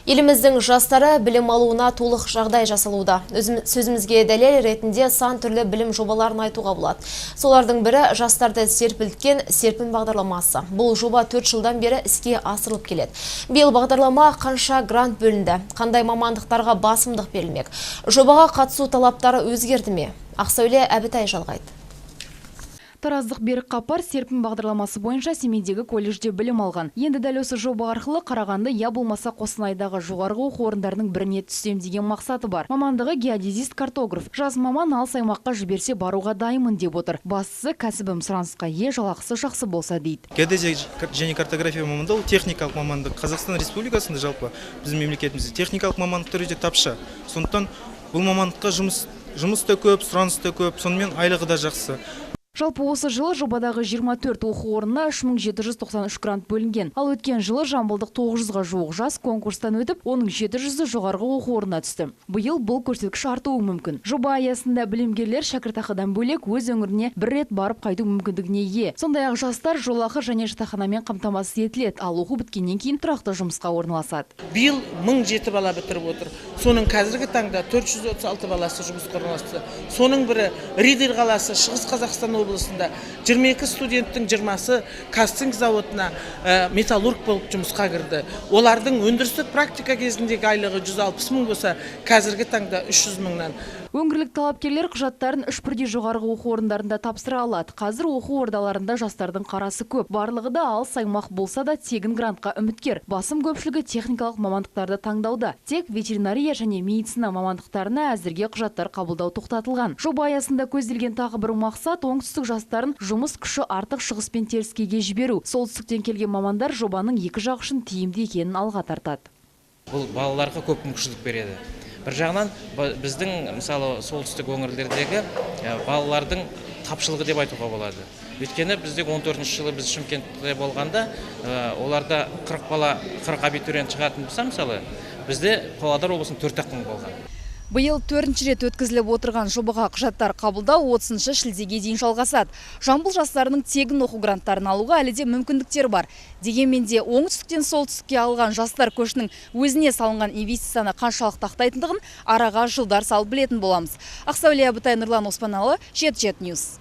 Еліміздің жастары білім алуына толық жағдай жасалуда. Сөзімізге дәлел ретінде сан түрлі білім жобаларын айтуға болады. Солардың бірі жастарды серпілткен серпін бағдарламасы. Бұл жоба 4 жылдан бері іске асырылып келеді. Биыл бағдарлама қанша грант бөлінді, қандай мамандықтарға басымдық берілмек. Жобаға қатысу талаптары өзгерді ме? Ақсәуле Әбітай жалғайды. Тараздық Берік Қапар серпін бағдарламасы бойынша Семейдегі колледжде білім алған. Енді дәл осы жоба арқылы Қарағанды я болмаса Қостанайдағы жоғарғы оқу орындарының біріне түссем деген мақсаты бар. Мамандығы геодезист картограф. Жас маман алыс аймаққа жіберсе баруға дайынмын деп отыр. Бастысы кәсібім сұранысқа ие, жалақысы жақсы болса дейді. Геодезия және картография мамандығы техникалық мамандық. Қазақстан Республикасында жалпы біздің мемлекетімізде техникалық мамандықтар өте тапшы. Сондықтан бұл мамандыққа жұмыс та көп, сұраныс та көп, сонымен айлығы да жақсы. Жалпы осы жылы жобадағы 24 оқу орнына 3793 грант бөлінген. Ал өткен жылы жамбылдық 900-ға жуық жас конкурстан өтіп, оның 700-і жоғарғы оқу орнына түсті. Биыл бұл көрсеткіш артуы мүмкін. Жоба аясында білімгерлер шәкіртақыдан бөлек өз өңіріне бір рет барып қайту мүмкіндігіне ие. Сондай-ақ жастар жолақы және жатақханамен қамтамасыз етіледі, ал оқу біткеннен кейін тұрақты жұмысқа орналасады. Биыл 1007 бала бітіріп отыр. Соның қазіргі таңда 436 баласы жұмысқа орналасты. Соның бірі Ридер қаласы, Шығыс Қазақстан облысында 22 студенттің 20-сы кастинг зауытына металлург болып жұмысқа кірді. Олардың өндірістік практика кезіндегі айлығы 160 мың болса, қазіргі таңда 300 мыңнан. Өңірлік талапкерлер құжаттарын 3 бірдей жоғарғы оқу орындарында тапсыра алады. Қазір оқу ордаларында жастардың қарасы көп. Барлығы да алыс аймақ болса да тегін грантқа үміткер. Басым көпшілігі техникалық мамандықтарды таңдауда. Тек ветеринария және медицина мамандықтарына әзірге құжаттар қабылдау тоқтатылған. Жоба аясында көзделген тағы бір мақсат оңтүстік жастарын жұмыс күші артық шығыс пен теріскейге жіберу. Солтүстіктен келген мамандар жобаның екі жақ үшін тиімді екенін алға тартады. Бұл балаларға көп мүмкіншілік береді. Бір жағынан біздің мысалы солтүстік өңірлердегі балалардың тапшылығы деп айтуға болады. Өйткені бізде 14-ші жылы біз Шымкентте болғанда оларда 40 абитуриент шығатын болса, мысалы бізде Павлодар облысының 4-ақ мың болған. Биыл 4-ші рет өткізіліп отырған жобаға құжаттар қабылдау 30-шы шілдеге дейін жалғасады. Жамбыл жастарының тегін оқу гранттарын алуға әлі де мүмкіндіктер бар. Дегенмен де оңтүстіктен солтүстікке алған жастар көшінің өзіне салынған инвестицияны қаншалықты ақтайтындығын араға жылдар салып білетін боламыз. Ақсәуле Әбітай, Нұрлан Оспаналы, Jet News.